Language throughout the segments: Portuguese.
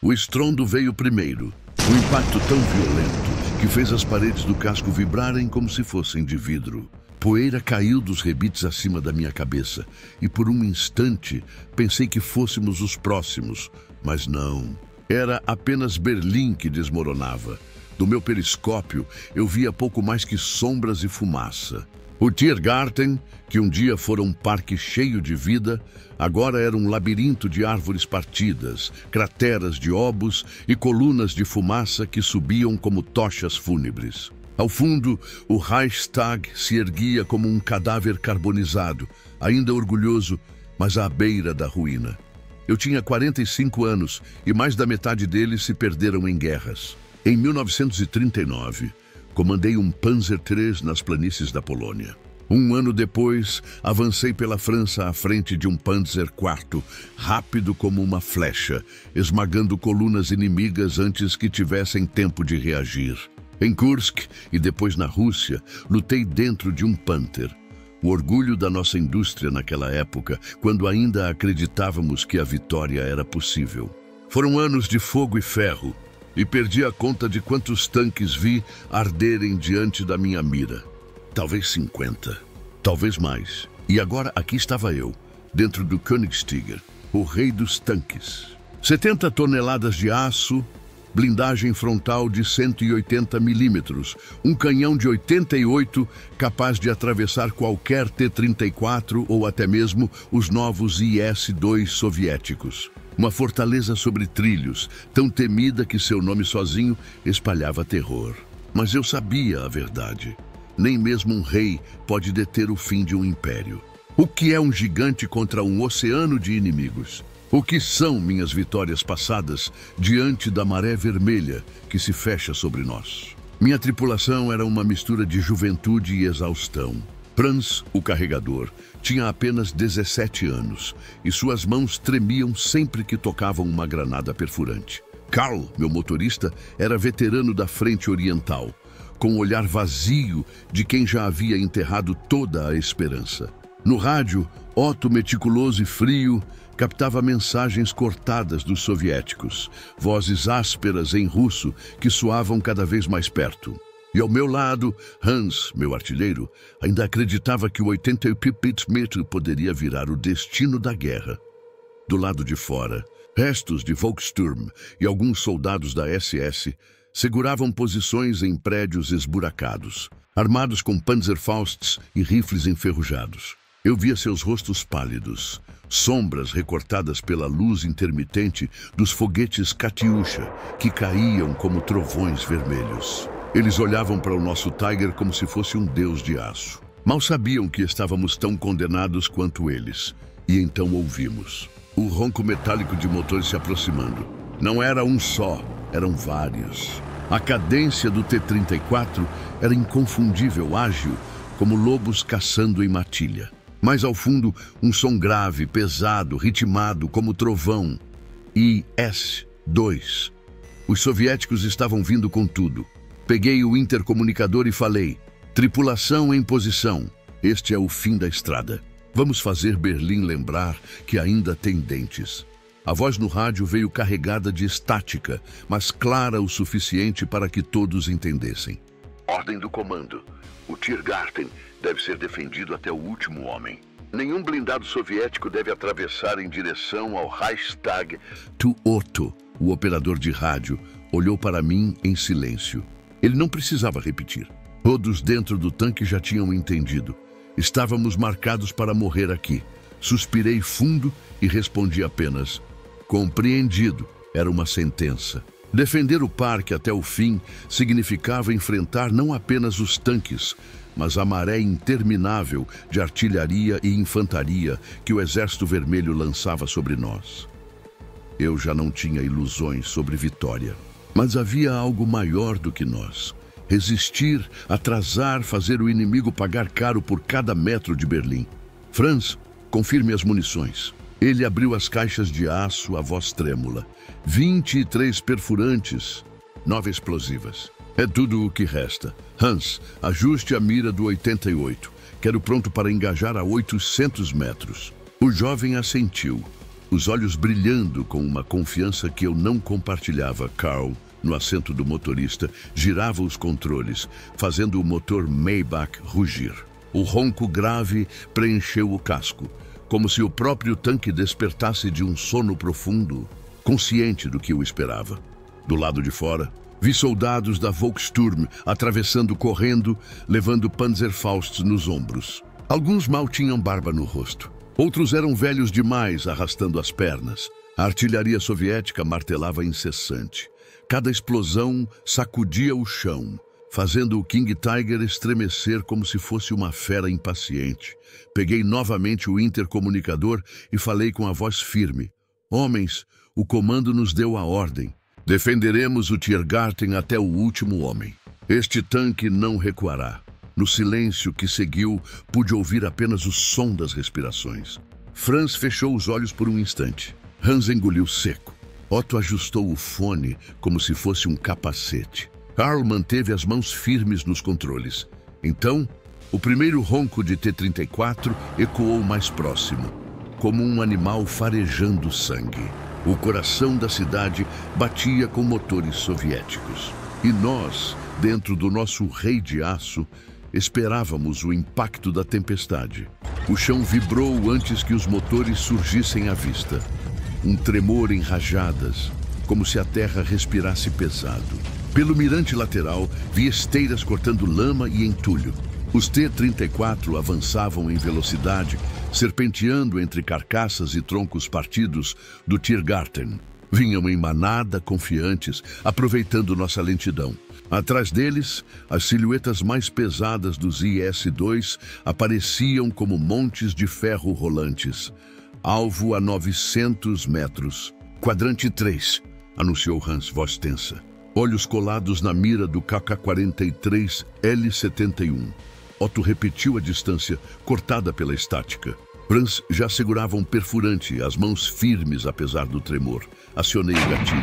O estrondo veio primeiro. Um impacto tão violento que fez as paredes do casco vibrarem como se fossem de vidro. Poeira caiu dos rebites acima da minha cabeça e por um instante pensei que fôssemos os próximos, mas não. Era apenas Berlim que desmoronava. Do meu periscópio eu via pouco mais que sombras e fumaça. O Tiergarten, que um dia fora um parque cheio de vida, agora era um labirinto de árvores partidas, crateras de obus e colunas de fumaça que subiam como tochas fúnebres. Ao fundo, o Reichstag se erguia como um cadáver carbonizado, ainda orgulhoso, mas à beira da ruína. Eu tinha 45 anos e mais da metade deles se perderam em guerras. Em 1939, comandei um Panzer III nas planícies da Polônia. Um ano depois, avancei pela França à frente de um Panzer IV, rápido como uma flecha, esmagando colunas inimigas antes que tivessem tempo de reagir. Em Kursk e depois na Rússia, lutei dentro de um Panther. O orgulho da nossa indústria naquela época, quando ainda acreditávamos que a vitória era possível. Foram anos de fogo e ferro, e perdi a conta de quantos tanques vi arderem diante da minha mira. Talvez 50, talvez mais. E agora aqui estava eu, dentro do Königstiger, o rei dos tanques. 70 toneladas de aço, blindagem frontal de 180 milímetros, um canhão de 88 capaz de atravessar qualquer T-34 ou até mesmo os novos IS-2 soviéticos. Uma fortaleza sobre trilhos, tão temida que seu nome sozinho espalhava terror. Mas eu sabia a verdade. Nem mesmo um rei pode deter o fim de um império. O que é um gigante contra um oceano de inimigos? O que são minhas vitórias passadas diante da maré vermelha que se fecha sobre nós? Minha tripulação era uma mistura de juventude e exaustão. Franz, o carregador, tinha apenas 17 anos e suas mãos tremiam sempre que tocavam uma granada perfurante. Karl, meu motorista, era veterano da Frente Oriental, com o olhar vazio de quem já havia enterrado toda a esperança. No rádio, Otto, meticuloso e frio, captava mensagens cortadas dos soviéticos, vozes ásperas em russo que soavam cada vez mais perto. E ao meu lado, Hans, meu artilheiro, ainda acreditava que o 88 mm poderia virar o destino da guerra. Do lado de fora, restos de Volkssturm e alguns soldados da SS seguravam posições em prédios esburacados, armados com Panzerfausts e rifles enferrujados. Eu via seus rostos pálidos, sombras recortadas pela luz intermitente dos foguetes Katyusha que caíam como trovões vermelhos. Eles olhavam para o nosso Tiger como se fosse um deus de aço. Mal sabiam que estávamos tão condenados quanto eles. E então ouvimos o ronco metálico de motores se aproximando. Não era um só, eram vários. A cadência do T-34 era inconfundível, ágil, como lobos caçando em matilha. Mais ao fundo, um som grave, pesado, ritmado, como trovão. IS-2. Os soviéticos estavam vindo com tudo. Peguei o intercomunicador e falei: tripulação em posição. Este é o fim da estrada. Vamos fazer Berlim lembrar que ainda tem dentes. A voz no rádio veio carregada de estática, mas clara o suficiente para que todos entendessem. Ordem do comando. O Tiergarten deve ser defendido até o último homem. Nenhum blindado soviético deve atravessar em direção ao Reichstag. Otto, o operador de rádio, olhou para mim em silêncio. Ele não precisava repetir. Todos dentro do tanque já tinham entendido. Estávamos marcados para morrer aqui. Suspirei fundo e respondi apenas: compreendido. Era uma sentença. Defender o parque até o fim significava enfrentar não apenas os tanques, mas a maré interminável de artilharia e infantaria que o Exército Vermelho lançava sobre nós. Eu já não tinha ilusões sobre vitória. Mas havia algo maior do que nós. Resistir, atrasar, fazer o inimigo pagar caro por cada metro de Berlim. Franz, confirme as munições. Ele abriu as caixas de aço, a voz trêmula. 23 perfurantes, 9 explosivas. É tudo o que resta. Hans, ajuste a mira do 88. Quero pronto para engajar a 800 metros. O jovem assentiu. os olhos brilhando com uma confiança que eu não compartilhava. Carl, no assento do motorista, girava os controles, fazendo o motor Maybach rugir. O ronco grave preencheu o casco, como se o próprio tanque despertasse de um sono profundo, consciente do que o esperava. Do lado de fora, vi soldados da Volkssturm atravessando correndo, levando Panzerfaust nos ombros. Alguns mal tinham barba no rosto. Outros eram velhos demais, arrastando as pernas. A artilharia soviética martelava incessante. Cada explosão sacudia o chão, fazendo o King Tiger estremecer como se fosse uma fera impaciente. Peguei novamente o intercomunicador e falei com a voz firme. Homens, o comando nos deu a ordem. Defenderemos o Tiergarten até o último homem. Este tanque não recuará. No silêncio que seguiu, pude ouvir apenas o som das respirações. Franz fechou os olhos por um instante. Hans engoliu seco. Otto ajustou o fone como se fosse um capacete. Carl manteve as mãos firmes nos controles. Então, o primeiro ronco de T-34 ecoou mais próximo, como um animal farejando sangue. O coração da cidade batia com motores soviéticos. E nós, dentro do nosso rei de aço, esperávamos o impacto da tempestade. O chão vibrou antes que os motores surgissem à vista. Um tremor em rajadas, como se a terra respirasse pesado. Pelo mirante lateral, vi esteiras cortando lama e entulho. Os T-34 avançavam em velocidade, serpenteando entre carcaças e troncos partidos do Tiergarten. Vinham em manada, confiantes, aproveitando nossa lentidão. Atrás deles, as silhuetas mais pesadas dos IS-2 apareciam como montes de ferro rolantes. Alvo a 900 metros. Quadrante 3, anunciou Hans, voz tensa. Olhos colados na mira do KK-43 L-71. Otto repetiu a distância, cortada pela estática. Franz já segurava um perfurante, as mãos firmes apesar do tremor. Acionei o gatilho.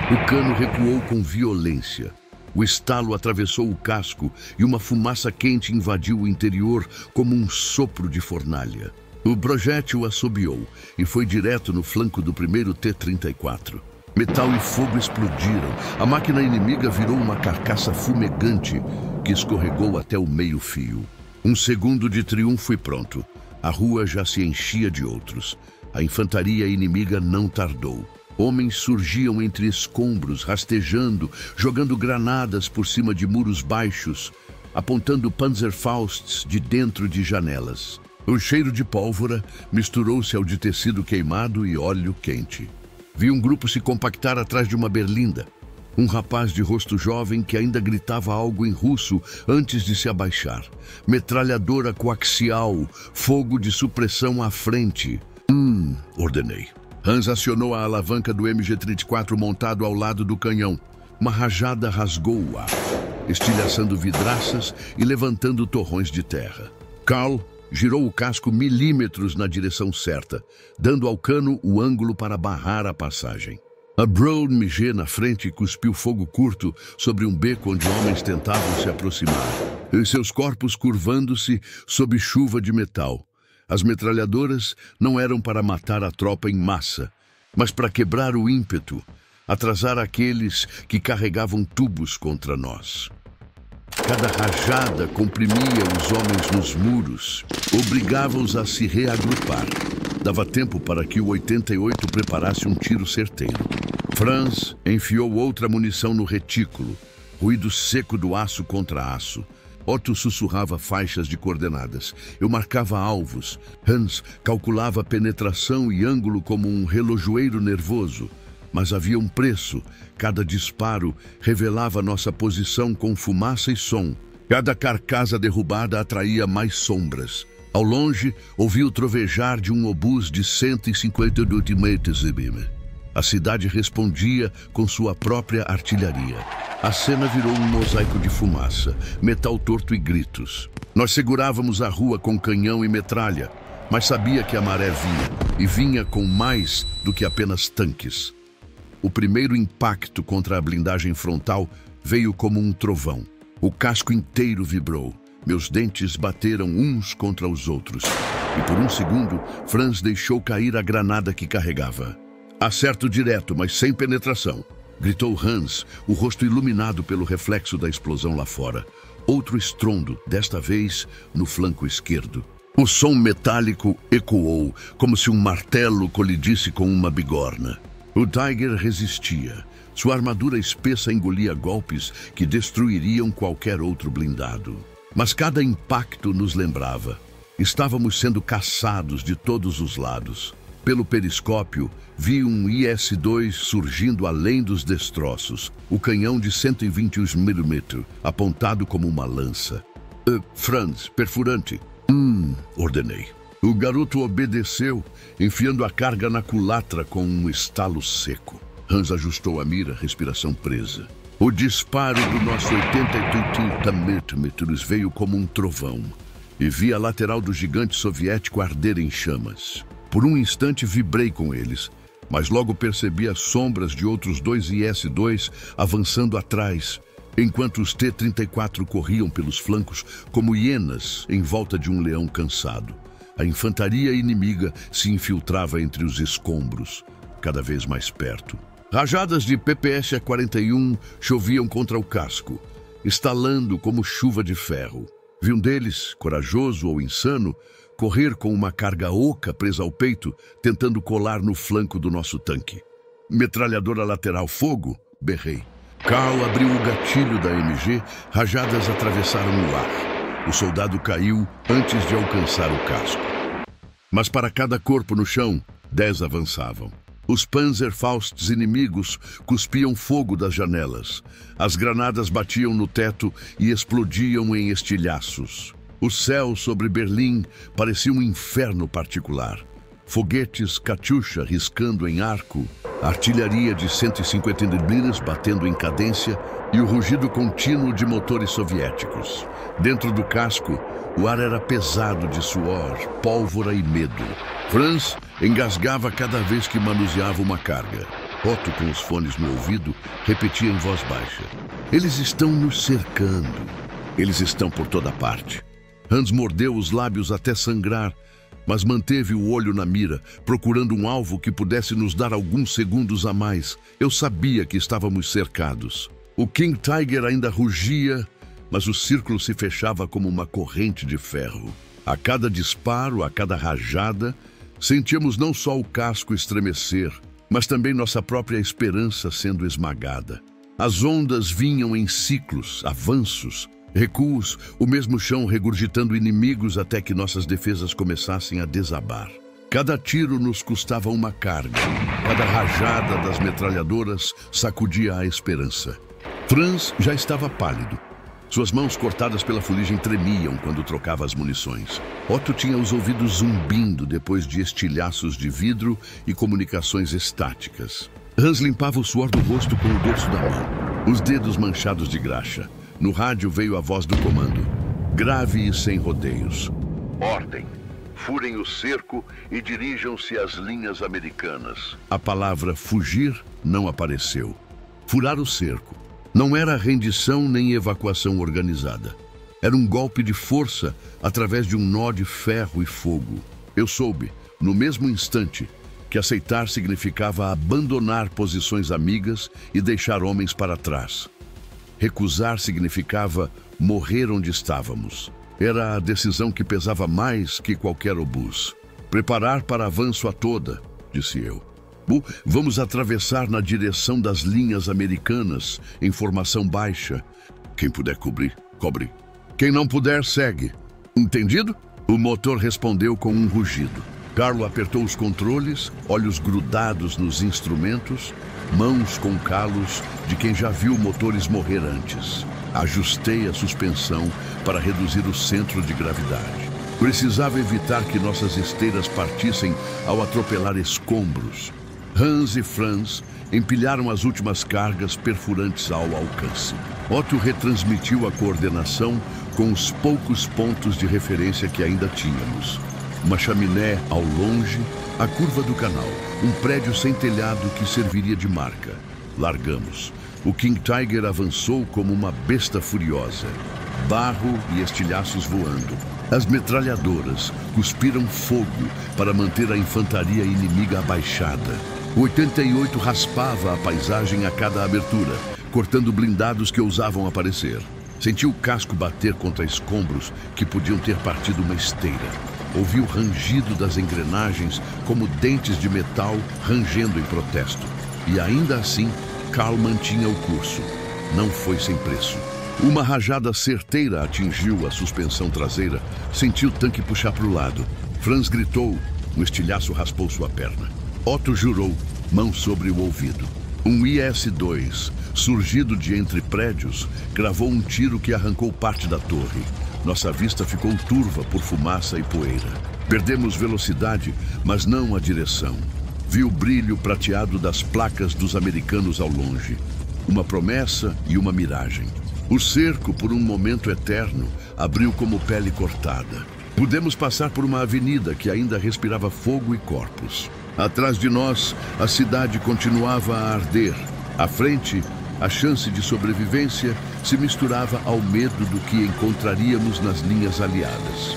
O cano recuou com violência. O estalo atravessou o casco e uma fumaça quente invadiu o interior como um sopro de fornalha. O projétil assobiou e foi direto no flanco do primeiro T-34. Metal e fogo explodiram. A máquina inimiga virou uma carcaça fumegante que escorregou até o meio-fio. Um segundo de triunfo e pronto. A rua já se enchia de outros. A infantaria inimiga não tardou. Homens surgiam entre escombros, rastejando, jogando granadas por cima de muros baixos, apontando Panzerfausts de dentro de janelas. O cheiro de pólvora misturou-se ao de tecido queimado e óleo quente. Vi um grupo se compactar atrás de uma berlinda. Um rapaz de rosto jovem que ainda gritava algo em russo antes de se abaixar. Metralhadora coaxial, fogo de supressão à frente. Ordenei. Hans acionou a alavanca do MG-34 montado ao lado do canhão. Uma rajada rasgou o ar, estilhaçando vidraças e levantando torrões de terra. Carl girou o casco milímetros na direção certa, dando ao cano o ângulo para barrar a passagem. A Brown MG na frente cuspiu fogo curto sobre um beco onde homens tentavam se aproximar, e seus corpos curvando-se sob chuva de metal. As metralhadoras não eram para matar a tropa em massa, mas para quebrar o ímpeto, atrasar aqueles que carregavam tubos contra nós. Cada rajada comprimia os homens nos muros, obrigava-os a se reagrupar. Dava tempo para que o 88 preparasse um tiro certeiro. Franz enfiou outra munição no retículo, ruído seco do aço contra aço. Otto sussurrava faixas de coordenadas. Eu marcava alvos. Hans calculava penetração e ângulo como um relojoeiro nervoso. Mas havia um preço. Cada disparo revelava nossa posição com fumaça e som. Cada carcaça derrubada atraía mais sombras. Ao longe, ouvi o trovejar de um obus de 152 metros. A cidade respondia com sua própria artilharia. A cena virou um mosaico de fumaça, metal torto e gritos. Nós segurávamos a rua com canhão e metralha, mas sabia que a maré vinha, e vinha com mais do que apenas tanques. O primeiro impacto contra a blindagem frontal veio como um trovão. O casco inteiro vibrou. Meus dentes bateram uns contra os outros. e por um segundo, Franz deixou cair a granada que carregava. "Acerto direto, mas sem penetração", gritou Hans, o rosto iluminado pelo reflexo da explosão lá fora. Outro estrondo, desta vez no flanco esquerdo. O som metálico ecoou, como se um martelo colidisse com uma bigorna. O Tiger resistia. Sua armadura espessa engolia golpes que destruiriam qualquer outro blindado. Mas cada impacto nos lembrava. Estávamos sendo caçados de todos os lados. Pelo periscópio, vi um IS-2 surgindo além dos destroços, o canhão de 121 mm, apontado como uma lança. Franz, perfurante." Ordenei. O garoto obedeceu, enfiando a carga na culatra com um estalo seco. Hans ajustou a mira, respiração presa. O disparo do nosso 88 mm veio como um trovão, e vi a lateral do gigante soviético arder em chamas. Por um instante vibrei com eles, mas logo percebi as sombras de outros 2 IS-2 avançando atrás, enquanto os T-34 corriam pelos flancos como hienas em volta de um leão cansado. A infantaria inimiga se infiltrava entre os escombros, cada vez mais perto. Rajadas de PPS-41 choviam contra o casco, estalando como chuva de ferro. Vi um deles, corajoso ou insano, correr com uma carga oca presa ao peito, tentando colar no flanco do nosso tanque. "Metralhadora lateral, fogo!" berrei. Carl abriu o gatilho da MG, rajadas atravessaram o ar. O soldado caiu antes de alcançar o casco. Mas para cada corpo no chão, 10 avançavam. Os Panzerfausts inimigos cuspiam fogo das janelas. As granadas batiam no teto e explodiam em estilhaços. O céu sobre Berlim parecia um inferno particular. Foguetes Katyusha riscando em arco, artilharia de 150 mm batendo em cadência e o rugido contínuo de motores soviéticos. Dentro do casco, o ar era pesado de suor, pólvora e medo. Franz engasgava cada vez que manuseava uma carga. Otto, com os fones no ouvido, repetia em voz baixa: "Eles estão nos cercando. Eles estão por toda parte." Hans mordeu os lábios até sangrar, mas manteve o olho na mira, procurando um alvo que pudesse nos dar alguns segundos a mais. Eu sabia que estávamos cercados. O King Tiger ainda rugia, mas o círculo se fechava como uma corrente de ferro. A cada disparo, a cada rajada, sentíamos não só o casco estremecer, mas também nossa própria esperança sendo esmagada. As ondas vinham em ciclos, avanços, recuos, o mesmo chão regurgitando inimigos até que nossas defesas começassem a desabar. Cada tiro nos custava uma carga. Cada rajada das metralhadoras sacudia a esperança. Franz já estava pálido. Suas mãos cortadas pela fuligem tremiam quando trocava as munições. Otto tinha os ouvidos zumbindo depois de estilhaços de vidro e comunicações estáticas. Hans limpava o suor do rosto com o dorso da mão, os dedos manchados de graxa. No rádio veio a voz do comando, grave e sem rodeios. "Ordem. Furem o cerco e dirijam-se às linhas americanas." A palavra fugir não apareceu. Furar o cerco. Não era rendição nem evacuação organizada. Era um golpe de força através de um nó de ferro e fogo. Eu soube, no mesmo instante, que aceitar significava abandonar posições amigas e deixar homens para trás. Recusar significava morrer onde estávamos. Era a decisão que pesava mais que qualquer obus. "Preparar para avanço a toda", disse eu. "Vamos atravessar na direção das linhas americanas, em formação baixa. Quem puder cobrir, cobre. Quem não puder, segue. Entendido?" O motor respondeu com um rugido. Carlo apertou os controles, olhos grudados nos instrumentos, mãos com calos de quem já viu motores morrer antes. Ajustei a suspensão para reduzir o centro de gravidade. Precisava evitar que nossas esteiras partissem ao atropelar escombros. Hans e Franz empilharam as últimas cargas perfurantes ao alcance. Otto retransmitiu a coordenação com os poucos pontos de referência que ainda tínhamos. Uma chaminé ao longe, a curva do canal, um prédio sem telhado que serviria de marca. Largamos. O King Tiger avançou como uma besta furiosa. Barro e estilhaços voando. As metralhadoras cuspiram fogo para manter a infantaria inimiga abaixada. O 88 raspava a paisagem a cada abertura, cortando blindados que ousavam aparecer. Senti o casco bater contra escombros que podiam ter partido uma esteira. Ouvi o rangido das engrenagens como dentes de metal rangendo em protesto. E ainda assim, Carl mantinha o curso. Não foi sem preço. Uma rajada certeira atingiu a suspensão traseira. Senti o tanque puxar para o lado. Franz gritou. Um estilhaço raspou sua perna. Otto jurou, mão sobre o ouvido. Um IS-2, surgido de entre prédios, cravou um tiro que arrancou parte da torre. Nossa vista ficou turva por fumaça e poeira. Perdemos velocidade, mas não a direção. Vi o brilho prateado das placas dos americanos ao longe. Uma promessa e uma miragem. O cerco, por um momento eterno, abriu como pele cortada. Pudemos passar por uma avenida que ainda respirava fogo e corpos. Atrás de nós, a cidade continuava a arder. À frente, a chance de sobrevivência se misturava ao medo do que encontraríamos nas linhas aliadas.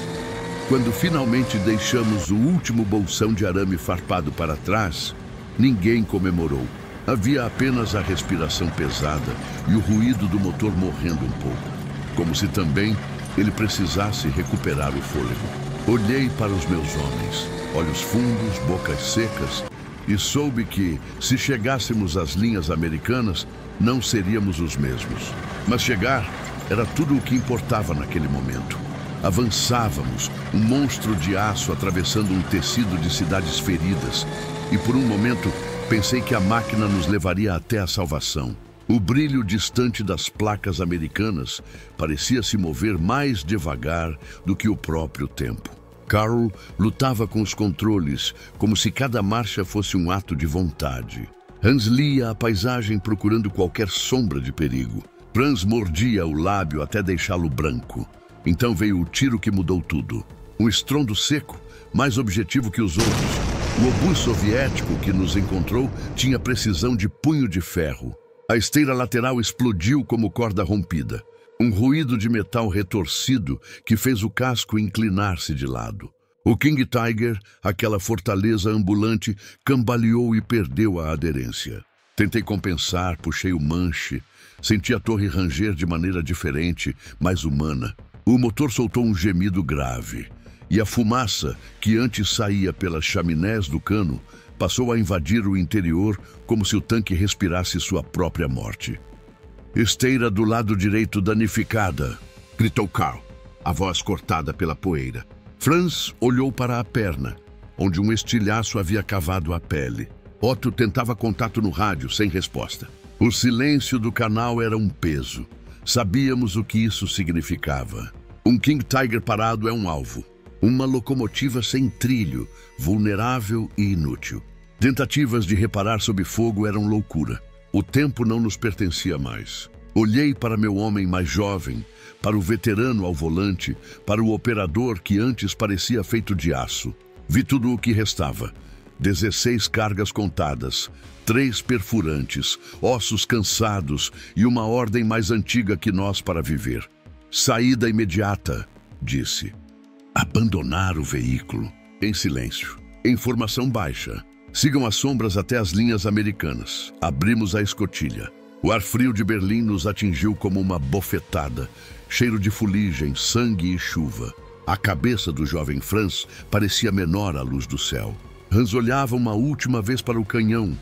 Quando finalmente deixamos o último bolsão de arame farpado para trás, ninguém comemorou. Havia apenas a respiração pesada e o ruído do motor morrendo um pouco, como se também ele precisasse recuperar o fôlego. Olhei para os meus homens, olhos fundos, bocas secas, e soube que, se chegássemos às linhas americanas, não seríamos os mesmos. Mas chegar era tudo o que importava naquele momento. Avançávamos, um monstro de aço atravessando um tecido de cidades feridas, e por um momento pensei que a máquina nos levaria até a salvação. O brilho distante das placas americanas parecia se mover mais devagar do que o próprio tempo. Carl lutava com os controles, como se cada marcha fosse um ato de vontade. Hans lia a paisagem procurando qualquer sombra de perigo. Franz mordia o lábio até deixá-lo branco. Então veio o tiro que mudou tudo. Um estrondo seco, mais objetivo que os outros. O obus soviético que nos encontrou tinha precisão de punho de ferro. A esteira lateral explodiu como corda rompida. Um ruído de metal retorcido que fez o casco inclinar-se de lado. O King Tiger, aquela fortaleza ambulante, cambaleou e perdeu a aderência. Tentei compensar, puxei o manche. Senti a torre ranger de maneira diferente, mais humana. O motor soltou um gemido grave. E a fumaça, que antes saía pelas chaminés do cano, passou a invadir o interior como se o tanque respirasse sua própria morte. Esteira do lado direito danificada, gritou Carl, a voz cortada pela poeira. Franz olhou para a perna, onde um estilhaço havia cavado a pele. Otto tentava contato no rádio, sem resposta. O silêncio do canal era um peso. Sabíamos o que isso significava. Um King Tiger parado é um alvo. Uma locomotiva sem trilho, vulnerável e inútil. Tentativas de reparar sob fogo eram loucura. O tempo não nos pertencia mais. Olhei para meu homem mais jovem, para o veterano ao volante, para o operador que antes parecia feito de aço. Vi tudo o que restava. 16 cargas contadas, 3 perfurantes, ossos cansados e uma ordem mais antiga que nós para viver. Saída imediata, disse. Abandonar o veículo. Em silêncio. Em formação baixa. Sigam as sombras até as linhas americanas. Abrimos a escotilha. O ar frio de Berlim nos atingiu como uma bofetada. Cheiro de fuligem, sangue e chuva. A cabeça do jovem Franz parecia menor à luz do céu. Hans olhava uma última vez para o canhão,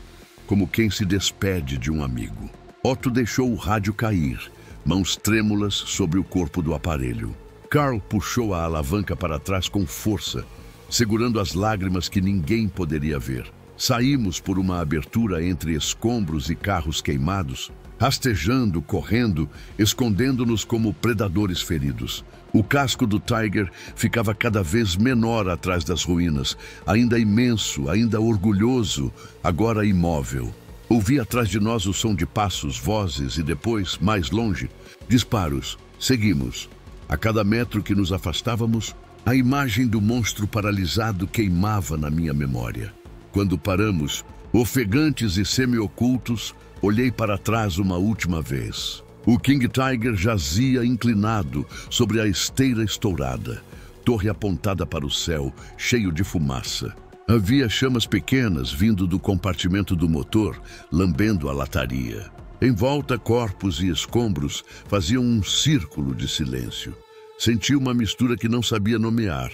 como quem se despede de um amigo. Otto deixou o rádio cair, mãos trêmulas sobre o corpo do aparelho. Carl puxou a alavanca para trás com força, segurando as lágrimas que ninguém poderia ver. Saímos por uma abertura entre escombros e carros queimados, rastejando, correndo, escondendo-nos como predadores feridos. O casco do Tiger ficava cada vez menor atrás das ruínas, ainda imenso, ainda orgulhoso, agora imóvel. Ouvi atrás de nós o som de passos, vozes e depois, mais longe, disparos. Seguimos. A cada metro que nos afastávamos, a imagem do monstro paralisado queimava na minha memória. Quando paramos, ofegantes e semi-ocultos, olhei para trás uma última vez. O King Tiger jazia inclinado sobre a esteira estourada. torre apontada para o céu, cheio de fumaça. Havia chamas pequenas vindo do compartimento do motor, lambendo a lataria. Em volta, corpos e escombros faziam um círculo de silêncio. Senti uma mistura que não sabia nomear.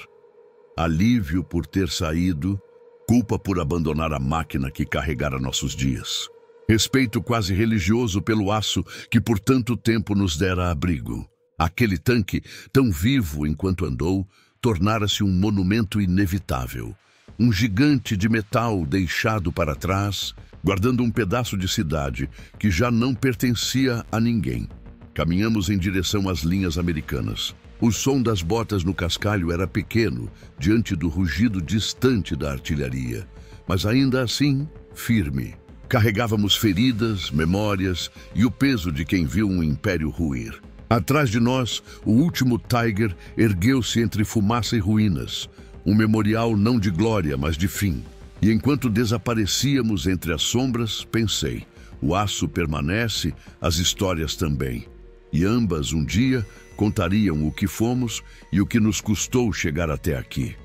Alívio por ter saído, culpa por abandonar a máquina que carregara nossos dias. Respeito quase religioso pelo aço que por tanto tempo nos dera abrigo. Aquele tanque, tão vivo enquanto andou, tornara-se um monumento inevitável. Um gigante de metal deixado para trás, guardando um pedaço de cidade que já não pertencia a ninguém. Caminhamos em direção às linhas americanas. O som das botas no cascalho era pequeno, diante do rugido distante da artilharia, mas ainda assim, firme. Carregávamos feridas, memórias e o peso de quem viu um império ruir. Atrás de nós, o último Tiger ergueu-se entre fumaça e ruínas, um memorial não de glória, mas de fim. E enquanto desaparecíamos entre as sombras, pensei, o aço permanece, as histórias também. E ambas, um dia, contariam o que fomos e o que nos custou chegar até aqui.